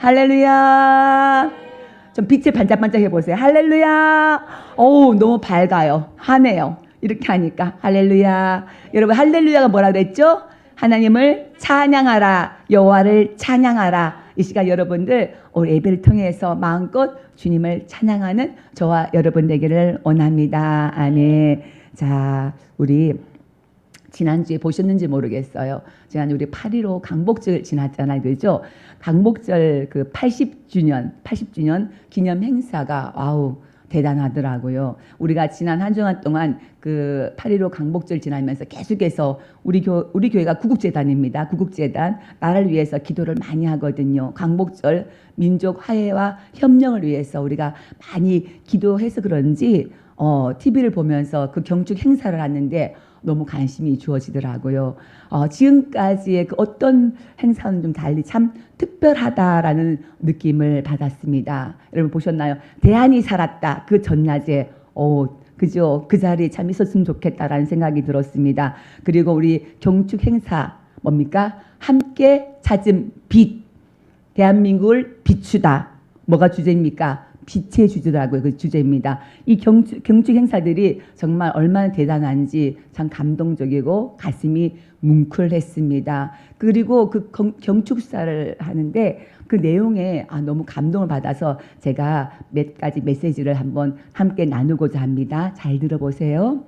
할렐루야. 좀 빛을 반짝반짝 해보세요. 할렐루야. 어우, 너무 밝아요. 하네요. 이렇게 하니까. 할렐루야. 여러분, 할렐루야가 뭐라 그랬죠? 하나님을 찬양하라. 여호와를 찬양하라. 이 시간 여러분들 오늘 예배를 통해서 마음껏 주님을 찬양하는 저와 여러분 되기를 원합니다. 아멘. 자, 우리 지난주에 보셨는지 모르겠어요. 지난 우리 8.15 강복절 지났잖아요. 그죠? 강복절 그 80주년 기념 행사가 와우 대단하더라고요. 우리가 지난 한 주간 동안 그 8.15 강복절 지나면서 계속해서 우리 교회가 구국재단입니다. 구국재단 나라를 위해서 기도를 많이 하거든요. 강복절 민족 화해와 협력을 위해서 우리가 많이 기도해서 그런지 TV를 보면서 그 경축 행사를 하는데 너무 관심이 주어지더라고요. 지금까지의 그 어떤 행사는 좀 달리 참 특별하다라는 느낌을 받았습니다. 여러분 보셨나요? 대안이 살았다. 그 전낮에 그죠? 그 자리에 참 있었으면 좋겠다라는 생각이 들었습니다. 그리고 우리 경축 행사 뭡니까? 함께 찾은 빛. 대한민국을 비추다. 뭐가 주제입니까? 빛의 주제라고요. 그 주제입니다. 이 경축 행사들이 정말 얼마나 대단한지 참 감동적이고 가슴이 뭉클했습니다. 그리고 그 경축사를 하는데 그 내용에 너무 감동을 받아서 제가 몇 가지 메시지를 한번 함께 나누고자 합니다. 잘 들어보세요.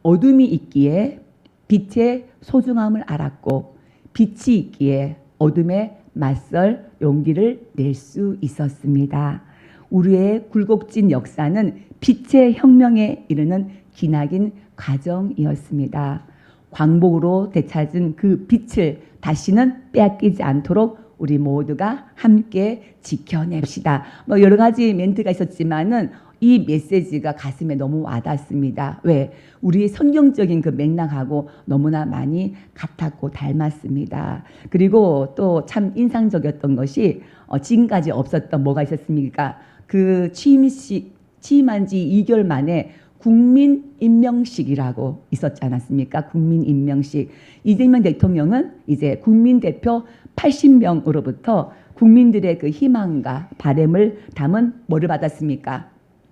어둠이 있기에 빛의 소중함을 알았고 빛이 있기에 어둠에 맞설 용기를 낼 수 있었습니다. 우리의 굴곡진 역사는 빛의 혁명에 이르는 기나긴 과정이었습니다. 광복으로 되찾은 그 빛을 다시는 빼앗기지 않도록 우리 모두가 함께 지켜냅시다. 뭐 여러 가지 멘트가 있었지만은 이 메시지가 가슴에 너무 와닿습니다. 왜? 우리 성경적인 그 맥락하고 너무나 많이 같았고 닮았습니다. 그리고 또 참 인상적이었던 것이 지금까지 없었던 뭐가 있었습니까? 그 취임한 지 2개월 만에 국민 임명식이라고 있었지 않았습니까? 국민 임명식. 이재명 대통령은 이제 국민 대표 80명으로부터 국민들의 그 희망과 바람을 담은 뭐를 받았습니까?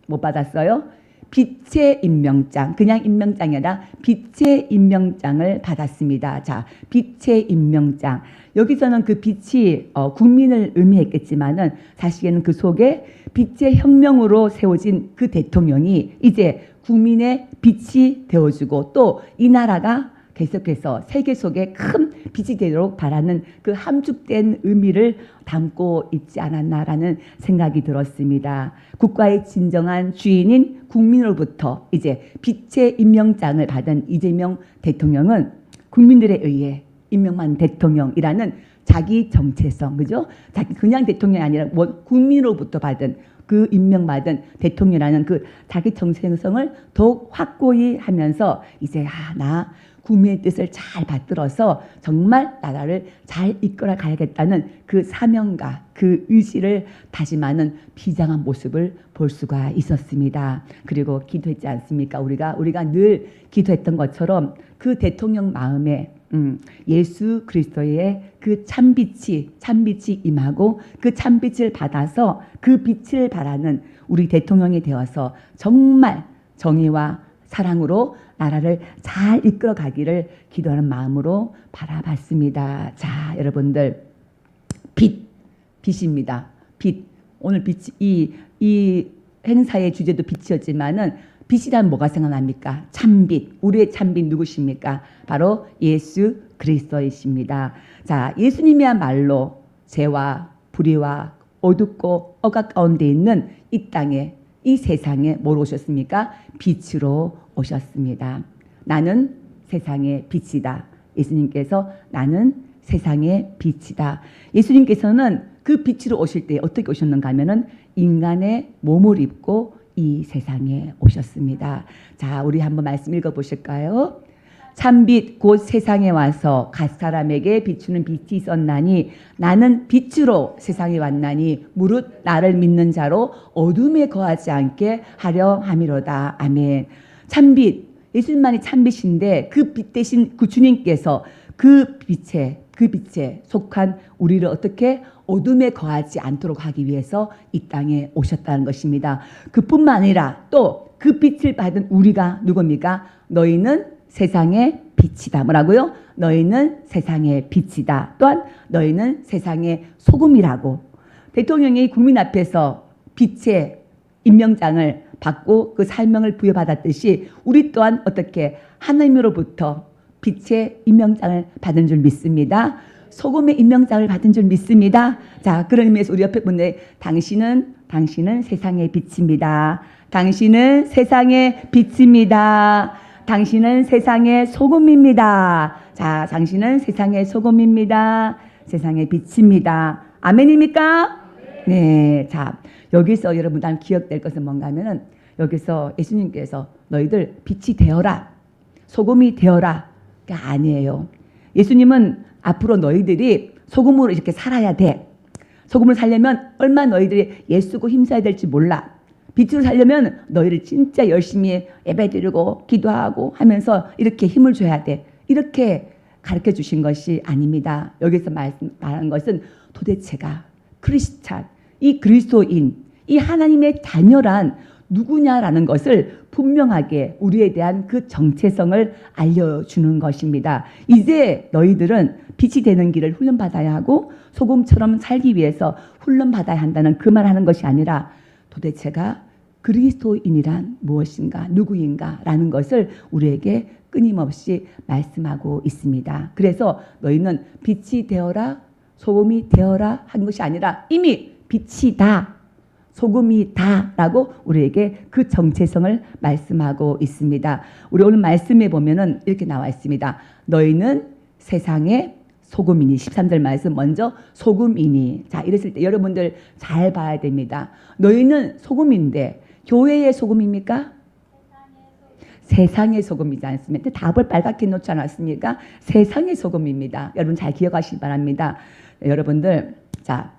못 받았어요? 빛의 임명장. 그냥 임명장이 아니라 빛의 임명장을 받았습니다. 자, 빛의 임명장. 여기서는 그 빛이 국민을 의미했겠지만은 사실은 그 속에 빛의 혁명으로 세워진 그 대통령이 이제 국민의 빛이 되어주고 또 이 나라가 계속해서 세계 속에 큰 빛이 되도록 바라는 그 함축된 의미를 담고 있지 않았나라는 생각이 들었습니다. 국가의 진정한 주인인 국민으로부터 이제 빛의 임명장을 받은 이재명 대통령은 국민들에 의해 임명한 대통령이라는 자기 정체성, 그죠? 그냥 대통령이 아니라 국민으로부터 받은 그 임명받은 대통령이라는 그 자기 정체성을 더욱 확고히 하면서 이제 나 국민의 뜻을 잘 받들어서 정말 나라를 잘 이끌어 가야겠다는 그 사명과 그 의지를 다짐하는 비장한 모습을 볼 수가 있었습니다. 그리고 기도했지 않습니까? 우리가 늘 기도했던 것처럼 그 대통령 마음에 예수 그리스도의 그 참빛이 임하고 그 참빛을 받아서 그 빛을 바라는 우리 대통령이 되어서 정말 정의와 사랑으로 나라를 잘 이끌어 가기를 기도하는 마음으로 바라봤습니다. 자, 여러분들 빛입니다. 빛. 오늘 빛이 이 행사의 주제도 빛이었지만은 빛이란 뭐가 생각납니까? 참빛. 우리의 참빛 누구십니까? 바로 예수 그리스도이십니다. 자, 예수님이야말로 죄와 불의와 어둡고 억압 가운데 있는 이 땅에 이 세상에 뭐로 오셨습니까? 빛으로 오셨습니다. 나는 세상의 빛이다. 예수님께서 나는 세상의 빛이다. 예수님께서는 그 빛으로 오실 때 어떻게 오셨는가 하면은 인간의 몸을 입고 이 세상에 오셨습니다. 자, 우리 한번 말씀 읽어보실까요? 참빛 곧 세상에 와서 갓 사람에게 비추는 빛이 있었나니 나는 빛으로 세상에 왔나니 무릇 나를 믿는 자로 어둠에 거하지 않게 하려 함이로다. 아멘. 참빛, 예수님만이 참빛인데 그 빛 대신 그 주님께서 그 빛에 속한 우리를 어떻게 어둠에 거하지 않도록 하기 위해서 이 땅에 오셨다는 것입니다. 그뿐만 아니라 또 그 빛을 받은 우리가 누굽니까? 너희는 세상의 빛이다. 뭐라고요? 너희는 세상의 빛이다. 또한 너희는 세상의 소금이라고. 대통령이 국민 앞에서 빛의 임명장을 받고 그 사명을 부여받았듯이 우리 또한 어떻게 하나님으로부터 빛의 임명장을 받은 줄 믿습니다. 소금의 임명장을 받은 줄 믿습니다. 자, 그런 의미에서 우리 옆에 분들 당신은 세상의 빛입니다. 당신은 세상의 빛입니다. 당신은 세상의 소금입니다. 자, 당신은 세상의 소금입니다. 세상의 빛입니다. 아멘입니까? 네. 자, 여기서 여러분 단 기억될 것은 뭔가 하면은 여기서 예수님께서 너희들 빛이 되어라. 소금이 되어라. 가 아니에요. 예수님은 앞으로 너희들이 소금으로 이렇게 살아야 돼. 소금을 살려면 얼마나 너희들이 애쓰고 힘써야 될지 몰라. 빛으로 살려면 너희를 진짜 열심히 예배드리고 기도하고 하면서 이렇게 힘을 줘야 돼. 이렇게 가르쳐 주신 것이 아닙니다. 여기서 말하는 것은 도대체가 크리스찬, 이 그리스도인, 이 하나님의 자녀란 누구냐라는 것을 분명하게 우리에 대한 그 정체성을 알려주는 것입니다. 이제 너희들은 빛이 되는 길을 훈련받아야 하고 소금처럼 살기 위해서 훈련받아야 한다는 그 말하는 것이 아니라 도대체가 그리스도인이란 무엇인가, 누구인가 라는 것을 우리에게 끊임없이 말씀하고 있습니다. 그래서 너희는 빛이 되어라, 소금이 되어라 한 것이 아니라 이미 빛이다, 소금이다 라고 우리에게 그 정체성을 말씀하고 있습니다. 우리 오늘 말씀에 보면은 이렇게 나와 있습니다. 너희는 세상의 소금이니. 13절 말씀 먼저 소금이니. 자, 이랬을 때 여러분들 잘 봐야 됩니다. 너희는 소금인데 교회의 소금입니까? 세상의 소금이지 않습니까? 답을 빨갛게 놓지 않았습니까? 세상의 소금입니다. 여러분 잘 기억하시기 바랍니다. 여러분들, 자,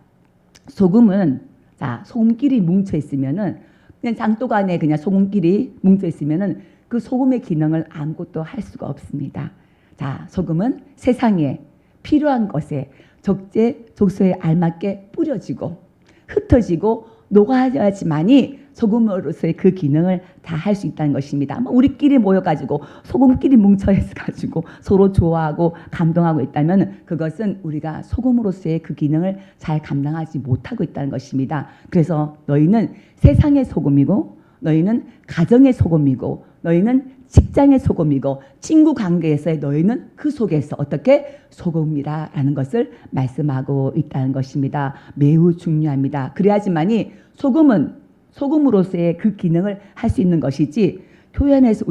소금은, 자, 소금끼리 뭉쳐 있으면은 그냥 장독 안에 그냥 소금끼리 뭉쳐 있으면은 그 소금의 기능을 아무것도 할 수가 없습니다. 자, 소금은 세상에 필요한 것에 적재적소에 알맞게 뿌려지고 흩어지고 녹아야지만이 소금으로서의 그 기능을 다 할 수 있다는 것입니다. 우리끼리 모여가지고 소금끼리 뭉쳐가지고 서로 좋아하고 감동하고 있다면 그것은 우리가 소금으로서의 그 기능을 잘 감당하지 못하고 있다는 것입니다. 그래서 너희는 세상의 소금이고 너희는 가정의 소금이고 너희는 직장의 소금이고 친구 관계에서의 너희는 그 속에서 어떻게 소금이라는 것을 말씀하고 있다는 것입니다. 매우 중요합니다. 그래야지만이 소금은 소금으로서의 그 기능을 할 수 있는 것이지 교회 안에서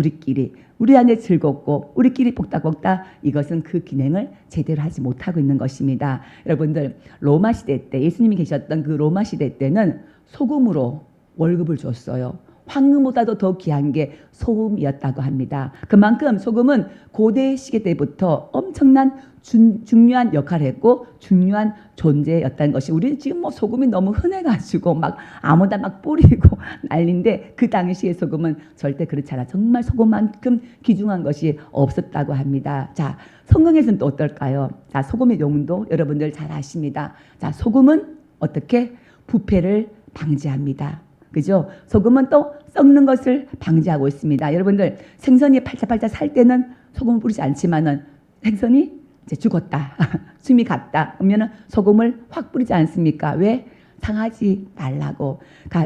우리 안에 즐겁고 우리끼리 볶다볶다 이것은 그 기능을 제대로 하지 못하고 있는 것입니다. 여러분들 로마 시대 때 예수님이 계셨던 그 로마 시대 때는 소금으로 월급을 줬어요. 황금보다도 더 귀한 게 소금이었다고 합니다. 그만큼 소금은 고대 시대 때부터 엄청난 중요한 역할을 했고 중요한 존재였다는 것이 우리는 지금 뭐 소금이 너무 흔해가지고 막 아무나 막 뿌리고 난리인데 그 당시의 소금은 절대 그렇지 않아. 정말 소금만큼 귀중한 것이 없었다고 합니다. 자, 성경에서는 또 어떨까요? 자, 소금의 용도 여러분들 잘 아십니다. 자, 소금은 어떻게 부패를 방지합니다. 그죠? 소금은 또 썩는 것을 방지하고 있습니다. 여러분들 생선이 팔짝팔짝 살 때는 소금을 뿌리지 않지만은 생선이 이제 죽었다, 숨이 갔다 그러면은 소금을 확 뿌리지 않습니까? 왜? 상하지 말라고.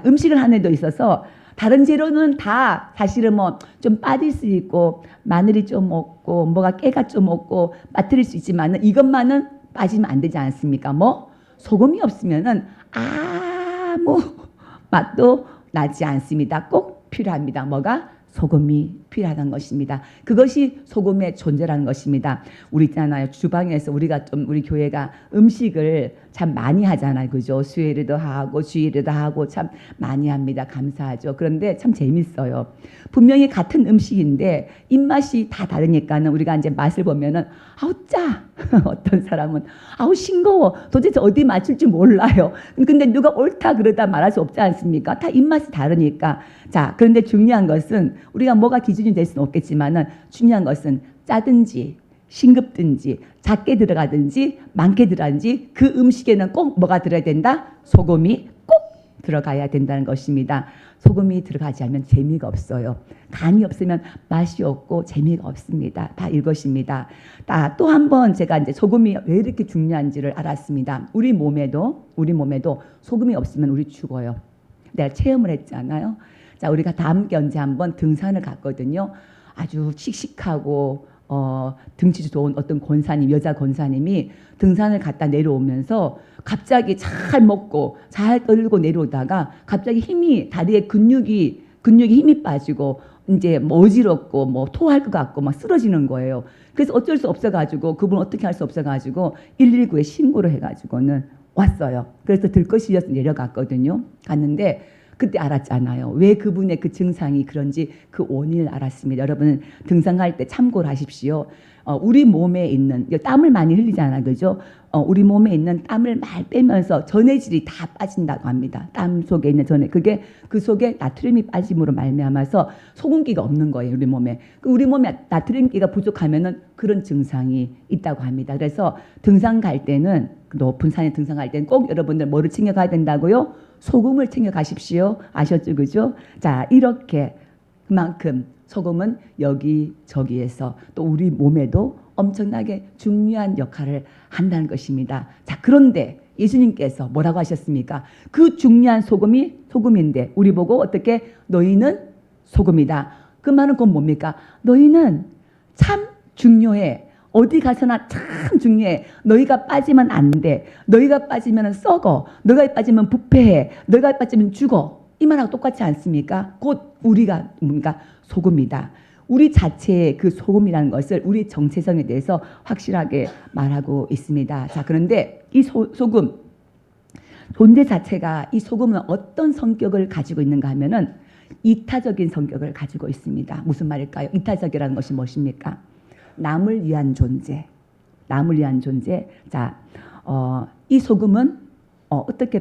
음식을 하는 데도 있어서 다른 재료는 다 사실은 뭐 좀 빠질 수 있고 마늘이 좀 없고 뭐가 깨가 좀 없고 빠뜨릴 수 있지만은 이것만은 빠지면 안 되지 않습니까? 뭐 소금이 없으면은 아무 맛도 나지 않습니다. 꼭 필요합니다. 뭐가? 소금이 필요하다는 것입니다. 그것이 소금의 존재라는 것입니다. 우리 있잖아요. 주방에서 우리가 좀 우리 교회가 음식을 참 많이 하잖아요. 그죠? 수요일에도 하고 주일에도 하고 참 많이 합니다. 감사하죠. 그런데 참 재밌어요. 분명히 같은 음식인데 입맛이 다 다르니까는 우리가 이제 맛을 보면은 아우 짜. 어떤 사람은 아우 싱거워. 도대체 어디 맞출지 몰라요. 근데 누가 옳다 그러다 말할 수 없지 않습니까? 다 입맛이 다르니까. 자, 그런데 중요한 것은 우리가 뭐가 기준이 될 수는 없겠지만은 중요한 것은 짜든지 싱겁든지 작게 들어가든지 많게 들어가든지 그 음식에는 꼭 뭐가 들어야 된다? 소금이 꼭 들어가야 된다는 것입니다. 소금이 들어가지 않으면 재미가 없어요. 간이 없으면 맛이 없고 재미가 없습니다. 다 이것입니다. 또 한 번 제가 이제 소금이 왜 이렇게 중요한지를 알았습니다. 우리 몸에도 소금이 없으면 우리 죽어요. 내가 체험을 했잖아요. 자, 우리가 다 함께 언제 한번 등산을 갔거든요. 아주 씩씩하고 등치도 좋은 어떤 권사님, 여자 권사님이 등산을 갔다 내려오면서 갑자기 잘 먹고 잘 떨고 내려오다가 갑자기 다리에 근육이 힘이 빠지고 이제 뭐 어지럽고 뭐 토할 것 같고 막 쓰러지는 거예요. 그래서 어쩔 수 없어가지고 그분 어떻게 할 수 없어가지고 119에 신고를 해가지고는 왔어요. 그래서 들것이어서 내려갔거든요. 갔는데 그때 알았잖아요. 왜 그분의 그 증상이 그런지 그 원인을 알았습니다. 여러분 등산할 때 참고를 하십시오. 우리 몸에 있는 땀을 많이 흘리잖아요, 그죠? 우리 몸에 있는 땀을 많이 빼면서 전해질이 다 빠진다고 합니다. 땀 속에 있는 그게 그 속에 나트륨이 빠짐으로 말미암아서 소금기가 없는 거예요, 우리 몸에. 우리 몸에 나트륨기가 부족하면은 그런 증상이 있다고 합니다. 그래서 등산 갈 때는 높은 산에 등산할 때는 꼭 여러분들 뭐를 챙겨가야 된다고요? 소금을 챙겨 가십시오. 아셨죠, 그죠? 자, 이렇게 그만큼 소금은 여기저기에서 또 우리 몸에도 엄청나게 중요한 역할을 한다는 것입니다. 자, 그런데 예수님께서 뭐라고 하셨습니까? 그 중요한 소금인데 우리 보고 어떻게 너희는 소금이다. 그 말은 곧 뭡니까? 너희는 참 중요해. 어디 가서나 참 중요해. 너희가 빠지면 안 돼. 너희가 빠지면 썩어. 너희가 빠지면 부패해. 너희가 빠지면 죽어. 이 말하고 똑같지 않습니까? 곧 우리가 뭔가 소금이다. 우리 자체의 그 소금이라는 것을 우리 정체성에 대해서 확실하게 말하고 있습니다. 자, 그런데 이 소금 존재 자체가 이 소금은 어떤 성격을 가지고 있는가 하면은 이타적인 성격을 가지고 있습니다. 무슨 말일까요? 이타적이라는 것이 무엇입니까? 남을 위한 존재. 자, 이 소금은 어떻게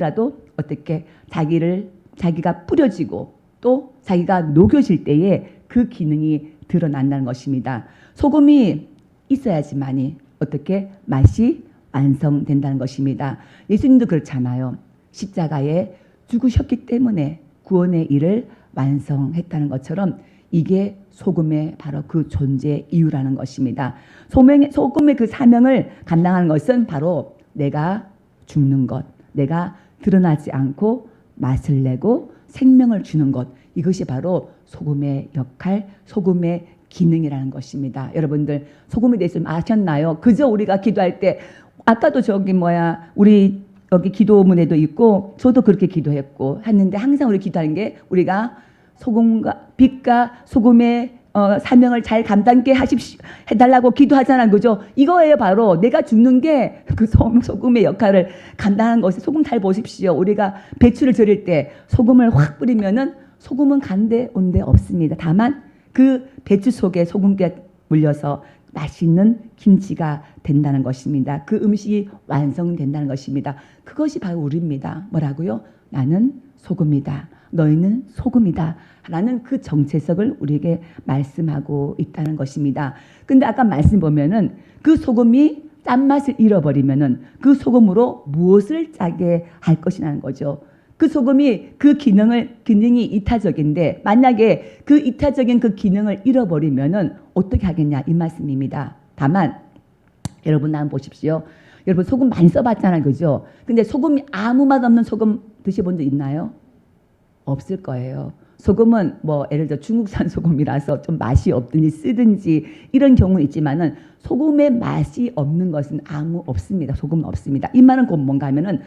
자기가 뿌려지고 또 자기가 녹여질 때에 그 기능이 드러난다는 것입니다. 소금이 있어야지만이 어떻게 맛이 완성된다는 것입니다. 예수님도 그렇잖아요. 십자가에 죽으셨기 때문에 구원의 일을 완성했다는 것처럼 이게 소금의 바로 그 존재 이유라는 것입니다. 소금의 그 사명을 감당하는 것은 바로 내가 죽는 것, 내가 드러나지 않고 맛을 내고 생명을 주는 것, 이것이 바로 소금의 역할, 소금의 기능이라는 것입니다. 여러분들 소금에 대해서 아셨나요? 그저 우리가 기도할 때 아까도 우리 여기 기도문에도 있고 저도 그렇게 기도했고 했는데 항상 우리 기도하는 게 우리가 빛과 소금의 사명을 잘 감당케 해달라고 기도하잖아요, 그죠? 이거예요. 바로 내가 죽는 게 그 소금의 역할을 감당하는 것이. 소금 잘 보십시오. 우리가 배추를 절일 때 소금을 확 뿌리면은 소금은 간데 온데 없습니다. 다만 그 배추 속에 소금기가 물려서 맛있는 김치가 된다는 것입니다. 그 음식이 완성된다는 것입니다. 그것이 바로 우리입니다. 뭐라고요? 나는 소금이다. 너희는 소금이다. 라는 그 정체성을 우리에게 말씀하고 있다는 것입니다. 근데 아까 말씀 보면은 그 소금이 짠맛을 잃어버리면은 그 소금으로 무엇을 짜게 할 것이라는 거죠. 그 소금이 그 기능이 이타적인데 만약에 그 이타적인 그 기능을 잃어버리면은 어떻게 하겠냐 이 말씀입니다. 다만 여러분 한번 보십시오. 여러분 소금 많이 써봤잖아요, 그죠? 근데 소금이 아무 맛 없는 소금 드셔본 적 있나요? 없을 거예요. 소금은 예를 들어 중국산 소금이라서 좀 맛이 없든지 쓰든지 이런 경우는 있지만은 소금의 맛이 없는 것은 없습니다. 소금은 없습니다. 이 말은 곧 뭔가 하면은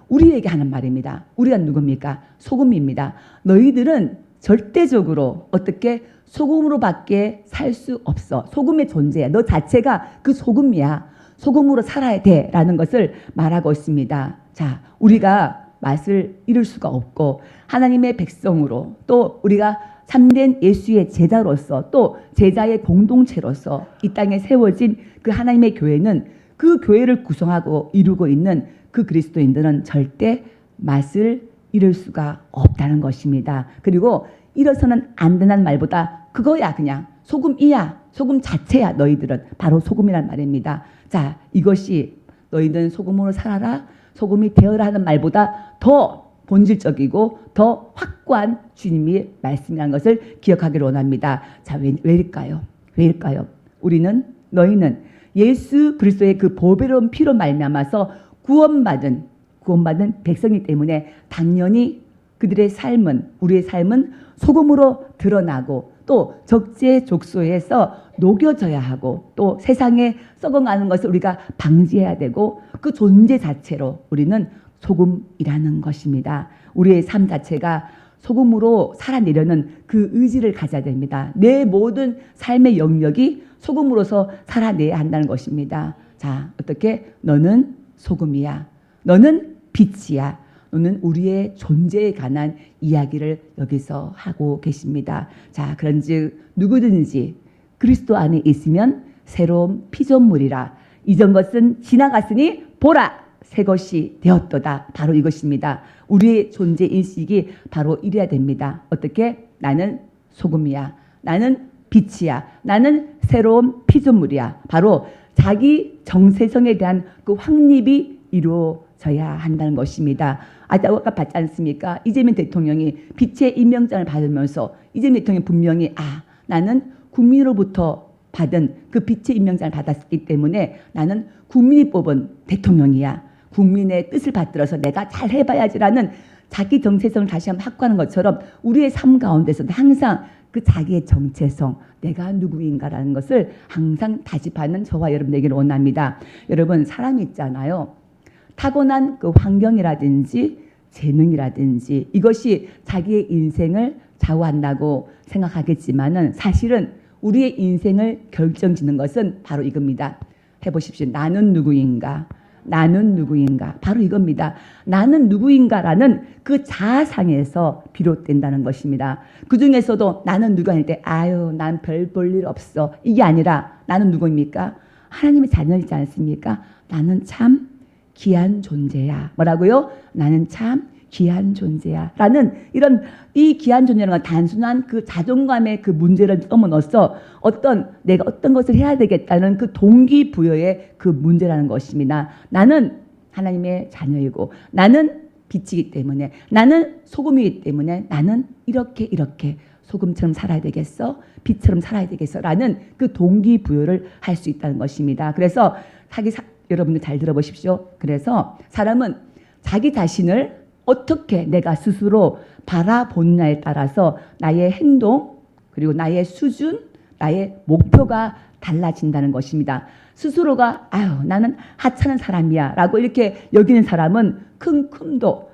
우리에게 하는 말입니다. 우리가 누굽니까? 소금입니다. 너희들은 절대적으로 어떻게 소금으로밖에 살 수 없어. 소금의 존재야. 너 자체가 그 소금이야. 소금으로 살아야 돼 라는 것을 말하고 있습니다. 자, 우리가 맛을 잃을 수가 없고 하나님의 백성으로 또 우리가 참된 예수의 제자로서 또 제자의 공동체로서 이 땅에 세워진 그 하나님의 교회는 그 교회를 구성하고 이루고 있는 그 그리스도인들은 절대 맛을 잃을 수가 없다는 것입니다. 그리고 잃어서는 안 된다는 말보다 그거야 그냥 소금이야. 소금 자체야. 너희들은 바로 소금이란 말입니다. 자, 이것이 너희들은 소금으로 살아라. 소금이 되어라 하는 말보다 더 본질적이고 더 확고한 주님이 말씀이라는 것을 기억하기를 원합니다. 자, 왜일까요? 왜일까요? 너희는 예수 그리스도의 그 보배로운 피로 말미암아서 구원받은 백성이기 때문에 당연히 그들의 삶은, 우리의 삶은 소금으로 드러나고 또 적재적소에서 녹여져야 하고 또 세상에 썩어가는 것을 우리가 방지해야 되고 그 존재 자체로 우리는 소금이라는 것입니다. 우리의 삶 자체가 소금으로 살아내려는 그 의지를 가져야 됩니다. 내 모든 삶의 영역이 소금으로서 살아내야 한다는 것입니다. 자, 어떻게? 너는 소금이야. 너는 빛이야. 너는 우리의 존재에 관한 이야기를 여기서 하고 계십니다. 자, 그런즉 누구든지 그리스도 안에 있으면 새로운 피조물이라. 이전 것은 지나갔으니 보라, 새 것이 되었도다. 바로 이것입니다. 우리의 존재 인식이 바로 이래야 됩니다. 어떻게? 나는 소금이야. 나는 빛이야. 나는 새로운 피조물이야. 바로 자기 정체성에 대한 그 확립이 이루어져야 한다는 것입니다. 아까 봤지 않습니까? 이재명 대통령이 빛의 임명장을 받으면서 이재명 대통령이 분명히 나는 국민으로부터 받은 그 빛의 임명장을 받았기 때문에 나는 국민이 뽑은 대통령이야. 국민의 뜻을 받들어서 내가 잘 해봐야지라는 자기 정체성을 다시 한번 확고하는 것처럼 우리의 삶 가운데서도 항상 그 자기의 정체성, 내가 누구인가라는 것을 항상 다짐하는 저와 여러분 되기를 원합니다. 여러분, 사람이 있잖아요. 타고난 그 환경이라든지 재능이라든지 이것이 자기의 인생을 좌우한다고 생각하겠지만은 사실은 우리의 인생을 결정짓는 것은 바로 이겁니다. 해보십시오. 나는 누구인가? 나는 누구인가? 바로 이겁니다. 나는 누구인가라는 그 자아상에서 비롯된다는 것입니다. 그 중에서도 나는 누가 할 때 난 별 볼 일 없어. 이게 아니라 나는 누구입니까? 하나님의 자녀이지 않습니까? 나는 참 귀한 존재야. 뭐라고요? 나는 참 귀한 존재야. 라는 이런 이 귀한 존재라는 건 단순한 그 자존감의 그 문제를 떠넘어서 내가 어떤 것을 해야 되겠다는 그 동기부여의 그 문제라는 것입니다. 나는 하나님의 자녀이고 나는 빛이기 때문에 나는 소금이기 때문에 나는 이렇게 소금처럼 살아야 되겠어? 빛처럼 살아야 되겠어? 라는 그 동기부여를 할 수 있다는 것입니다. 그래서 여러분들 잘 들어보십시오. 그래서 사람은 자기 자신을 어떻게 내가 스스로 바라보느냐에 따라서 나의 행동 그리고 나의 수준, 나의 목표가 달라진다는 것입니다. 스스로가 나는 하찮은 사람이야 라고 이렇게 여기는 사람은 큰 꿈도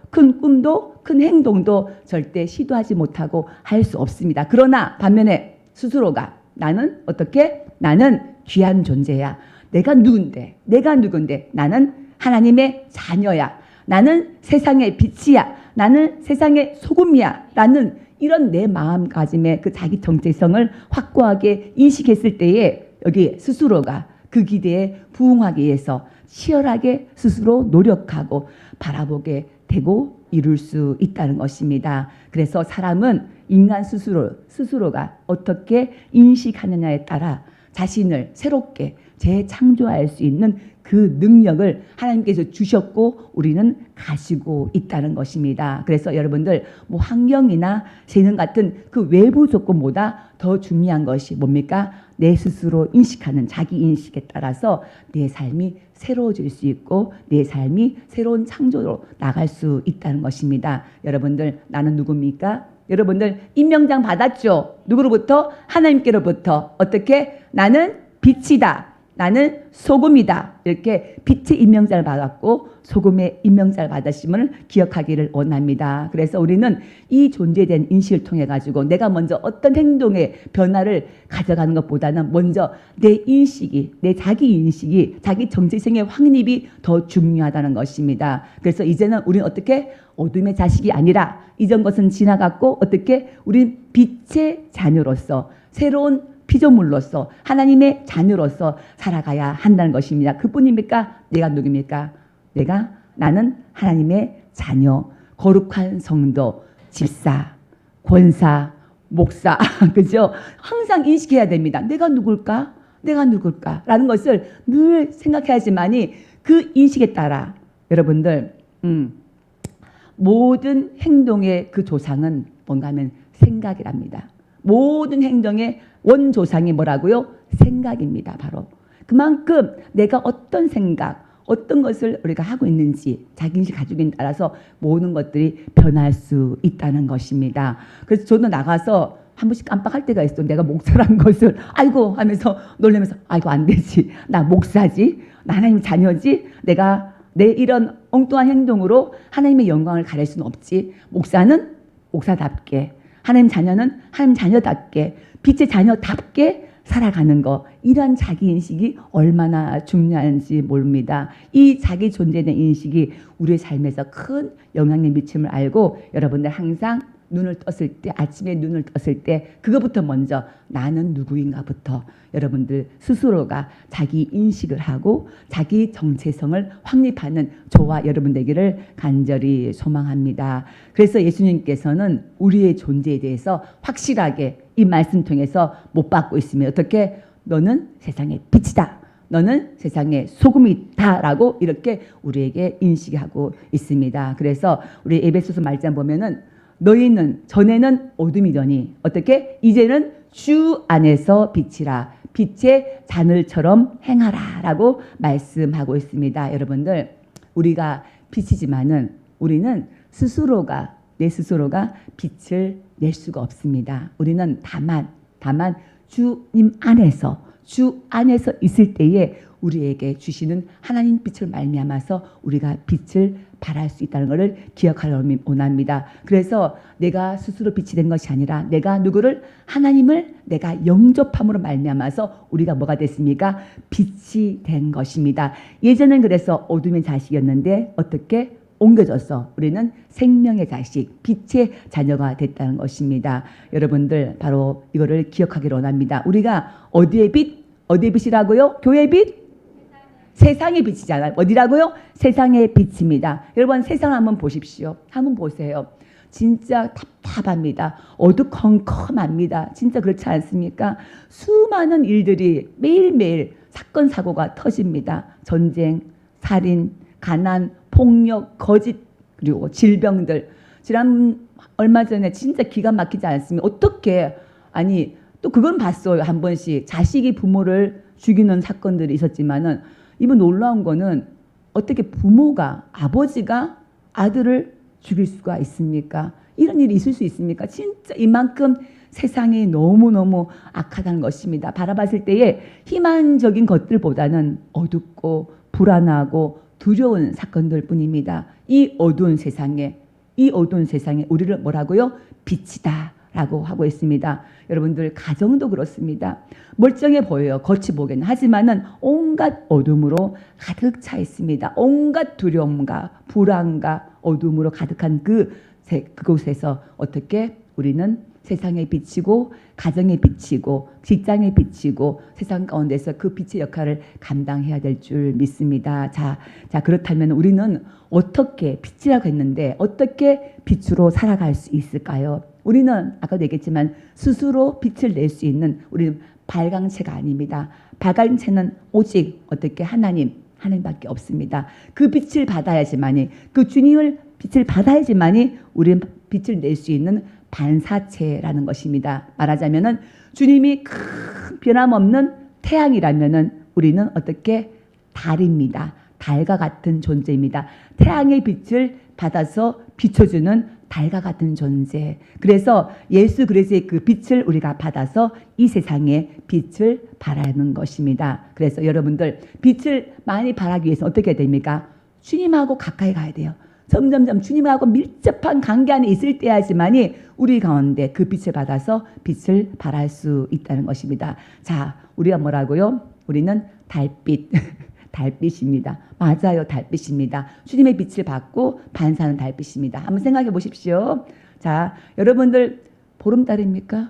큰 행동도 절대 시도하지 못하고 할 수 없습니다. 그러나 반면에 스스로가 나는 어떻게? 나는 귀한 존재야. 내가 누군데? 나는 하나님의 자녀야. 나는 세상의 빛이야. 나는 세상의 소금이야. 라는 이런 내 마음가짐의 그 자기 정체성을 확고하게 인식했을 때에 여기 스스로가 그 기대에 부응하기 위해서 치열하게 스스로 노력하고 바라보게 되고 이룰 수 있다는 것입니다. 그래서 사람은 인간 스스로가 어떻게 인식하느냐에 따라 자신을 새롭게 재창조할 수 있는 그 능력을 하나님께서 주셨고 우리는 가지고 있다는 것입니다. 그래서 여러분들 환경이나 재능 같은 그 외부 조건보다 더 중요한 것이 뭡니까? 내 스스로 인식하는 자기 인식에 따라서 내 삶이 새로워질 수 있고 내 삶이 새로운 창조로 나갈 수 있다는 것입니다. 여러분들, 나는 누굽니까? 여러분들 임명장 받았죠? 누구로부터? 하나님께로부터. 어떻게? 나는 빛이다. 나는 소금이다. 이렇게 빛의 임명장을 받았고 소금의 임명장을 받으심을 기억하기를 원합니다. 그래서 우리는 이 존재에 대한 인식을 통해 가지고 내가 먼저 어떤 행동의 변화를 가져가는 것보다는 먼저 내 자기 인식이 자기 정체성의 확립이 더 중요하다는 것입니다. 그래서 이제는 우리는 어떻게? 어둠의 자식이 아니라 이전 것은 지나갔고 어떻게? 우린 빛의 자녀로서 새로운 피조물로서 하나님의 자녀로서 살아가야 한다는 것입니다. 그뿐입니까? 내가 누굽니까? 나는 하나님의 자녀, 거룩한 성도, 집사, 권사, 목사. 그죠? 항상 인식해야 됩니다. 내가 누굴까? 내가 누굴까? 라는 것을 늘 생각해야지만이 그 인식에 따라 여러분들 모든 행동의 그 조상은 뭔가 하면 생각이랍니다. 모든 행동의 원조상이 뭐라고요? 생각입니다. 바로 그만큼 내가 어떤 생각, 어떤 것을 우리가 하고 있는지 자기인식 가지고 있는 따라서 모든 것들이 변할 수 있다는 것입니다. 그래서 저도 나가서 한 번씩 깜빡할 때가 있어. 내가 목사란 것을 아이고 하면서 놀라면서 아이고 안 되지. 나 목사지. 나 하나님 자녀지. 내가 내 이런 엉뚱한 행동으로 하나님의 영광을 가릴 수는 없지. 목사는 목사답게, 하나님 자녀는 하나님 자녀답게, 빛의 자녀답게 살아가는 거, 이러한 자기인식이 얼마나 중요한지 모릅니다. 이 자기 존재에 대한 인식이 우리의 삶에서 큰 영향을 미침을 알고 여러분들 항상 눈을 떴을 때, 아침에 눈을 떴을 때 그것부터 먼저 나는 누구인가부터 여러분들 스스로가 자기 인식을 하고 자기 정체성을 확립하는 저와 여러분 되기를 간절히 소망합니다. 그래서 예수님께서는 우리의 존재에 대해서 확실하게 이 말씀 통해서 못 받고 있으면 어떻게? 너는 세상의 빛이다. 너는 세상의 소금이다 라고 이렇게 우리에게 인식하고 있습니다. 그래서 우리 에베소서 말씀 보면은 너희는 전에는 어둠이더니 어떻게? 이제는 주 안에서 빛이라. 빛의 자늘처럼 행하라 라고 말씀하고 있습니다. 여러분들 우리가 빛이지만은 우리는 스스로가 내 스스로가 빛을 낼 수가 없습니다. 우리는 다만 주님 안에서 주 안에서 있을 때에 우리에게 주시는 하나님 빛을 말미암아서 우리가 빛을 발할 수 있다는 것을 기억하려고 원합니다. 그래서 내가 스스로 빛이 된 것이 아니라 내가 누구를? 하나님을 내가 영접함으로 말미암아서 우리가 뭐가 됐습니까? 빛이 된 것입니다. 예전엔 그래서 어둠의 자식이었는데 어떻게? 옮겨져서 우리는 생명의 자식, 빛의 자녀가 됐다는 것입니다. 여러분들 바로 이거를 기억하기를 원합니다. 우리가 어디의 빛? 어디의 빛이라고요? 교회의 빛? 세상의 빛이잖아요. 어디라고요? 세상의 빛입니다. 여러분 세상 한번 보십시오. 한번 보세요. 진짜 답답합니다. 어두컴컴합니다. 진짜 그렇지 않습니까? 수많은 일들이 매일매일 사건 사고가 터집니다. 전쟁, 살인, 가난, 폭력, 거짓, 그리고 질병들. 지난 얼마 전에 진짜 기가 막히지 않습니까? 어떻게 아니 또 그건 봤어요. 한 번씩 자식이 부모를 죽이는 사건들이 있었지만은 이번 놀라운 거는 어떻게 부모가 아버지가 아들을 죽일 수가 있습니까? 이런 일이 있을 수 있습니까? 진짜 이만큼 세상이 너무너무 악하다는 것입니다. 바라봤을 때에 희망적인 것들보다는 어둡고 불안하고 두려운 사건들 뿐입니다. 이 어두운 세상에 우리를 뭐라고요? 빛이다 라고 하고 있습니다. 여러분들 가정도 그렇습니다. 멀쩡해 보여요. 겉이 보기에는. 하지만은 온갖 어둠으로 가득 차 있습니다. 온갖 두려움과 불안과 어둠으로 가득한 그곳에서 어떻게 우리는 세상에 비치고 가정에 비치고 직장에 비치고 세상 가운데서 그 빛의 역할을 감당해야 될 줄 믿습니다. 자 그렇다면 우리는 어떻게 빛이라고 했는데 어떻게 빛으로 살아갈 수 있을까요? 우리는 아까도 얘기했지만 스스로 빛을 낼 수 있는 우리는 발광체가 아닙니다. 발광체는 오직 어떻게 하나님밖에 없습니다. 그 빛을 받아야지만이 그 주님을 빛을 받아야지만이 우리는 빛을 낼 수 있는 반사체라는 것입니다. 말하자면은 주님이 큰 변함없는 태양이라면은 우리는 어떻게 달입니다. 달과 같은 존재입니다. 태양의 빛을 받아서 비춰주는 달과 같은 존재. 그래서 예수 그리스도의 그 빛을 우리가 받아서 이 세상에 빛을 발하는 것입니다. 그래서 여러분들 빛을 많이 발하기 위해서 어떻게 해야 됩니까? 주님하고 가까이 가야 돼요. 점점점 주님하고 밀접한 관계 안에 있을 때야지만이 우리 가운데 그 빛을 받아서 빛을 발할 수 있다는 것입니다. 자, 우리가 뭐라고요? 우리는 달빛. 달빛입니다. 맞아요. 달빛입니다. 주님의 빛을 받고 반사하는 달빛입니다. 한번 생각해 보십시오. 자, 여러분들 보름달입니까?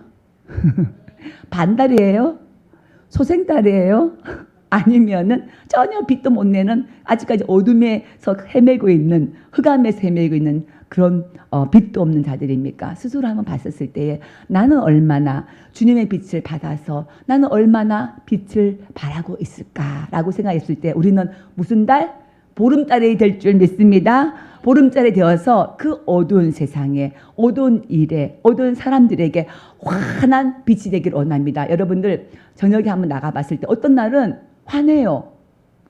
반달이에요? 소생달이에요? 아니면은 전혀 빛도 못 내는 아직까지 어둠에서 헤매고 있는 흑암에서 헤매고 있는 그런 빛도 없는 자들입니까? 스스로 한번 봤었을 때에 나는 얼마나 주님의 빛을 받아서 나는 얼마나 빛을 발하고 있을까라고 생각했을 때 우리는 무슨 달? 보름달이 될 줄 믿습니다. 보름달이 되어서 그 어두운 세상에, 어두운 일에, 어두운 사람들에게 환한 빛이 되기를 원합니다. 여러분들 저녁에 한번 나가봤을 때 어떤 날은 화내요.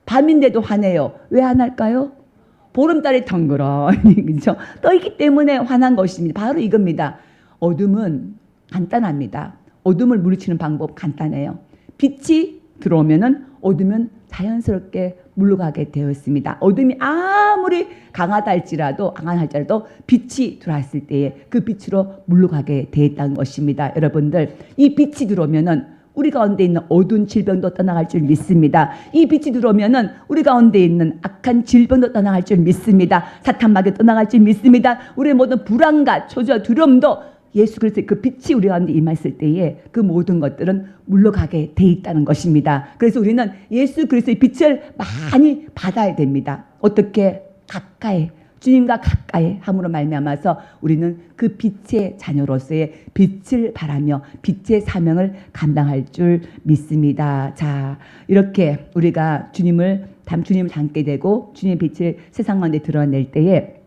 밤인데도 화내요. 왜 화날까요? 보름달이 덩그러니 그렇죠? 떠있기 때문에 화난 것입니다. 바로 이겁니다. 어둠은 간단합니다. 어둠을 물리치는 방법 간단해요. 빛이 들어오면은 어둠은 자연스럽게 물러가게 되어 있습니다. 어둠이 아무리 강하다 할지라도 빛이 들어왔을 때에 그 빛으로 물러가게 되어 있다는 것입니다. 여러분들 이 빛이 들어오면은 우리 가운데 있는 어두운 질병도 떠나갈 줄 믿습니다. 이 빛이 들어오면은 우리 가운데 있는 악한 질병도 떠나갈 줄 믿습니다. 사탄마귀 떠나갈 줄 믿습니다. 우리의 모든 불안과 초조와 두려움도 예수 그리스도의 그 빛이 우리 가운데 임했을 때에 그 모든 것들은 물러가게 돼 있다는 것입니다. 그래서 우리는 예수 그리스도의 빛을 많이 받아야 됩니다. 어떻게? 가까이, 주님과 가까이 함으로 말미암아서 우리는 그 빛의 자녀로서의 빛을 바라며 빛의 사명을 감당할 줄 믿습니다. 자, 이렇게 우리가 주님을 닮게 되고 주님의 빛을 세상 가운데 드러낼 때에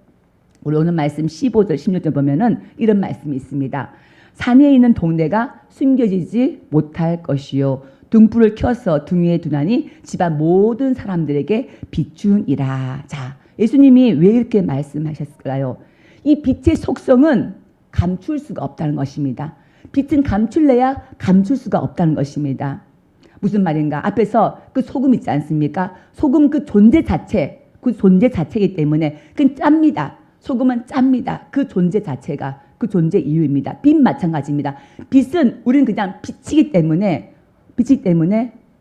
우리 오늘 말씀 15절 16절 보면은 이런 말씀이 있습니다. 산에 있는 동네가 숨겨지지 못할 것이요 등불을 켜서 등 위에 두나니 집안 모든 사람들에게 비추니라. 자, 예수님이 왜 이렇게 말씀하셨을까요? 이 빛의 속성은 감출 수가 없다는 것입니다. 빛은 감출래야 감출 수가 없다는 것입니다. 무슨 말인가? 앞에서 그 소금 있지 않습니까? 소금 그 존재 자체이기 때문에 그건 짭니다. 소금은 짭니다. 그 존재 자체가 그 존재 이유입니다. 빛 마찬가지입니다. 빛은 우리는 그냥 빛이기 때문에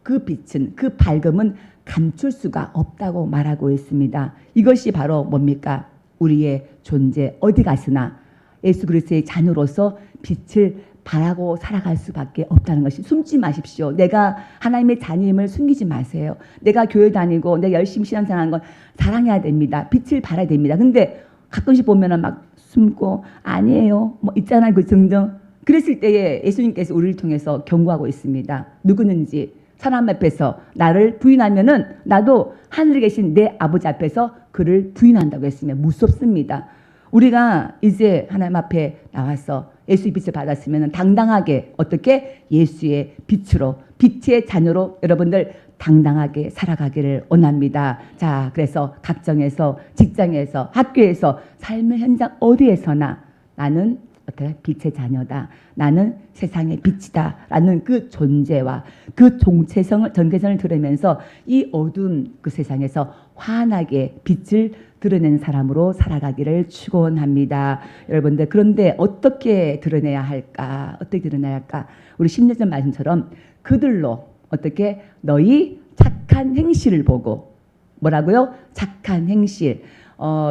그 빛은 그 밝음은 감출 수가 없다고 말하고 있습니다. 이것이 바로 뭡니까? 우리의 존재 어디 가서나 예수 그리스도의 자녀로서 빛을 바라고 살아갈 수밖에 없다는 것이 숨지 마십시오. 내가 하나님의 자녀임을 숨기지 마세요. 내가 교회 다니고 내가 열심히 신앙생활하는 건 사랑해야 됩니다. 빛을 발해야 됩니다. 근데 가끔씩 보면은 막 숨고 아니에요. 뭐 있잖아요. 그 등등. 그랬을 때에 예수님께서 우리를 통해서 경고하고 있습니다. 누구는지 사람 앞에서 나를 부인하면은 나도 하늘에 계신 내 아버지 앞에서 그를 부인한다고 했으면 무섭습니다. 우리가 이제 하나님 앞에 나와서 예수의 빛을 받았으면 당당하게 어떻게 예수의 빛으로 빛의 자녀로 여러분들 당당하게 살아가기를 원합니다. 자, 그래서 각정에서 직장에서 학교에서 삶의 현장 어디에서나 나는 어떻게 빛의 자녀다. 나는 세상의 빛이다. 라는 그 존재와 그 정체성을 드러내면서 이 어두운 그 세상에서 환하게 빛을 드러내는 사람으로 살아가기를 축원합니다. 여러분들 그런데 어떻게 드러내야 할까? 우리 10년 전 말씀처럼 그들로 어떻게 너희 착한 행실을 보고 뭐라고요? 착한 행실.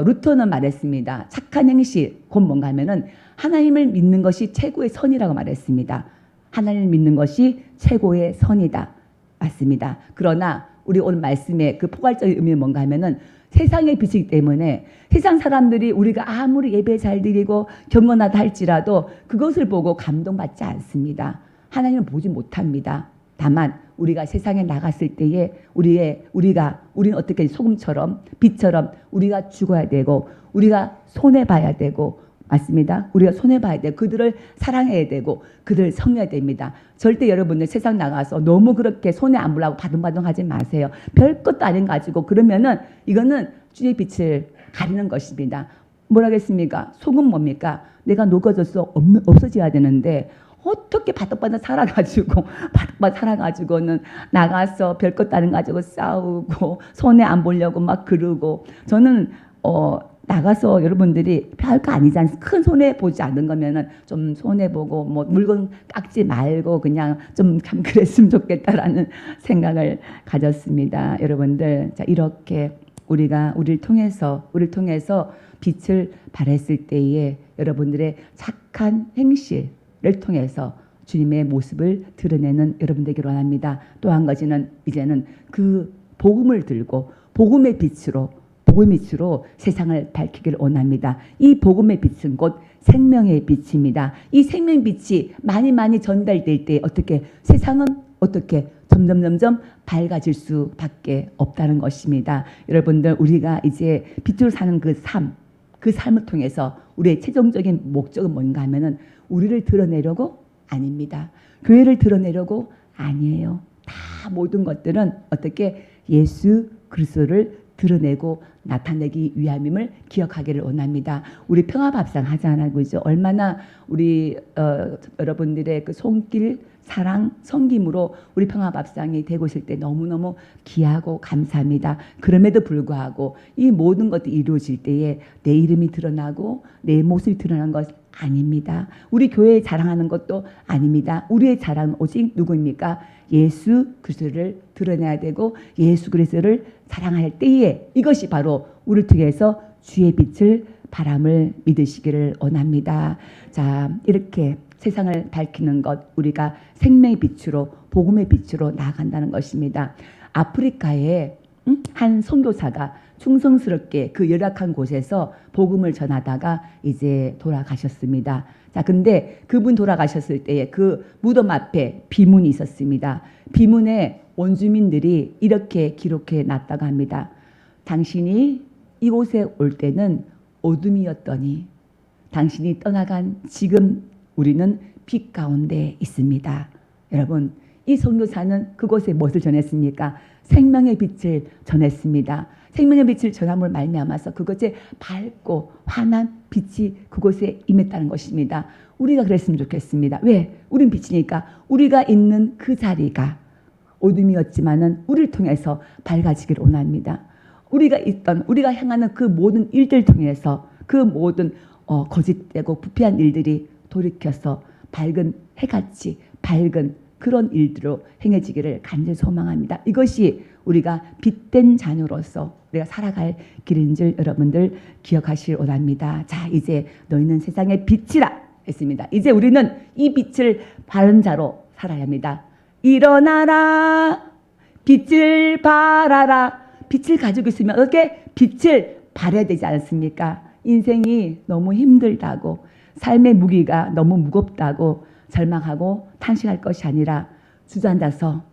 루터는 말했습니다. 착한 행실 곧 뭔가 하면은 하나님을 믿는 것이 최고의 선이라고 말했습니다. 하나님을 믿는 것이 최고의 선이다. 맞습니다. 그러나 우리 오늘 말씀의 그 포괄적인 의미는 뭔가 하면은 세상의 빛이기 때문에 세상 사람들이 우리가 아무리 예배 잘 드리고 경건하다 할지라도 그것을 보고 감동받지 않습니다. 하나님을 보지 못합니다. 다만 우리가 세상에 나갔을 때에 우리는 어떻게 소금처럼 빛처럼 우리가 죽어야 되고 우리가 손해봐야 되고 맞습니다. 우리가 손해봐야 되고 그들을 사랑해야 되고 그들을 섬겨야 됩니다. 절대 여러분들 세상 나가서 너무 그렇게 손해 안 보려고 바둥바둥하지 마세요. 별것도 아닌 가지고 그러면은 이거는 주의 빛을 가리는 것입니다. 뭐라겠습니까? 소금 뭡니까? 내가 녹아져서 없어져야 되는데 어떻게 바닥바닥 살아가지고는 나가서 별것도 아닌 가지고 싸우고 손해 안 보려고 막 그러고 저는 나가서 여러분들이 별거 아니지 않습니까? 큰 손해 보지 않는 거면은 좀 손해 보고 뭐 물건 깎지 말고 그냥 좀 그랬으면 좋겠다라는 생각을 가졌습니다. 여러분들 자 이렇게 우리를 통해서 빛을 발했을 때에 여러분들의 착한 행실을 통해서 주님의 모습을 드러내는 여러분들에게 원합니다. 또 한 가지는 이제는 그 복음을 들고 복음의 빛으로 복음의 빛으로 세상을 밝히기를 원합니다. 이 복음의 빛은 곧 생명의 빛입니다. 이 생명 빛이 많이 전달될 때 어떻게 세상은 어떻게 점점 밝아질 수밖에 없다는 것입니다. 여러분들, 우리가 이제 빛으로 사는 그 삶을 통해서 우리의 최종적인 목적은 뭔가 하면은 우리를 드러내려고 아닙니다. 교회를 드러내려고 아니에요. 다 모든 것들은 어떻게 예수 그리스도를 드러내고 나타내기 위함임을 기억하기를 원합니다. 우리 평화밥상 하잖아요, 그죠? 얼마나 우리 여러분들의 그 손길, 사랑, 섬김으로 우리 평화밥상이 되고 있을 때 너무너무 귀하고 감사합니다. 그럼에도 불구하고 이 모든 것들이 이루어질 때에 내 이름이 드러나고 내 모습이 드러나는 것 아닙니다. 우리 교회에 자랑하는 것도 아닙니다. 우리의 자랑은 오직 누구입니까? 예수 그리스도를 드러내야 되고 예수 그리스도를 자랑할 때에 이것이 바로 우리를 통해서 주의 빛을 바람을 믿으시기를 원합니다. 자, 이렇게 세상을 밝히는 것, 우리가 생명의 빛으로 복음의 빛으로 나아간다는 것입니다. 아프리카에 한 선교사가 충성스럽게 그 열악한 곳에서 복음을 전하다가 이제 돌아가셨습니다. 자, 근데 그분 돌아가셨을 때에 그 무덤 앞에 비문이 있었습니다. 비문에 원주민들이 이렇게 기록해 놨다고 합니다. 당신이 이곳에 올 때는 어둠이었더니 당신이 떠나간 지금 우리는 빛 가운데 있습니다. 여러분, 이 선교사는 그곳에 무엇을 전했습니까? 생명의 빛을 전했습니다. 생명의 빛을 전함을 말미암아서 그것에 밝고 환한 빛이 그곳에 임했다는 것입니다. 우리가 그랬으면 좋겠습니다. 왜? 우린 빛이니까 우리가 있는 그 자리가 어둠이었지만은 우리를 통해서 밝아지기를 원합니다. 우리가 향하는 그 모든 일들 통해서 그 모든 거짓되고 부패한 일들이 돌이켜서 밝은 해같이 밝은 그런 일들로 행해지기를 간절히 소망합니다. 이것이 우리가 빛된 자녀로서 우리가 살아갈 길인 줄 여러분들 기억하시길 원합니다. 자, 이제 너희는 세상의 빛이라 했습니다. 이제 우리는 이 빛을 바른 자로 살아야 합니다. 일어나라, 빛을 발하라. 빛을 가지고 있으면 어떻게 빛을 발해야 되지 않습니까? 인생이 너무 힘들다고, 삶의 무기가 너무 무겁다고 절망하고 탄식할 것이 아니라 주저앉아서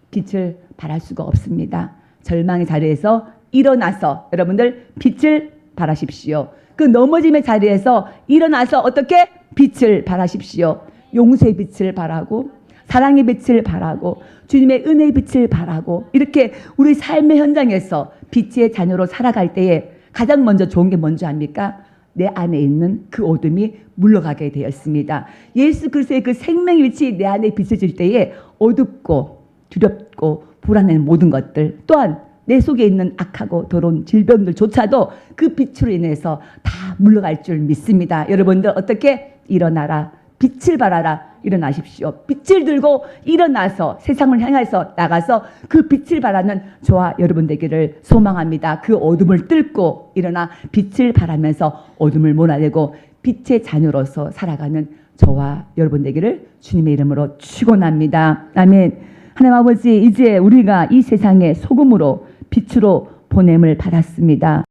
빛을 발할 수가 없습니다. 절망의 자리에서 일어나서 여러분들 빛을 발하십시오. 그 넘어짐의 자리에서 일어나서 어떻게 빛을 발하십시오. 용서의 빛을 발하고 사랑의 빛을 발하고 주님의 은혜의 빛을 발하고 이렇게 우리 삶의 현장에서 빛의 자녀로 살아갈 때에 가장 먼저 좋은 게 뭔지 압니까? 내 안에 있는 그 어둠이 물러가게 되었습니다. 예수 그리스도의 그 생명의 빛이 내 안에 빛을 줄 때에 어둡고 두렵고 불안한 모든 것들, 또한 내 속에 있는 악하고 더러운 질병들조차도 그 빛으로 인해서 다 물러갈 줄 믿습니다. 여러분들 어떻게? 일어나라, 빛을 발하라. 일어나십시오. 빛을 들고 일어나서 세상을 향해서 나가서 그 빛을 발하는 저와 여러분 되기를 소망합니다. 그 어둠을 뚫고 일어나 빛을 발하면서 어둠을 몰아내고 빛의 자녀로서 살아가는 저와 여러분 되기를 주님의 이름으로 축원합니다. 아멘. 하나님 아버지, 이제 우리가 이 세상의 소금으로 빛으로 보냄을 받았습니다.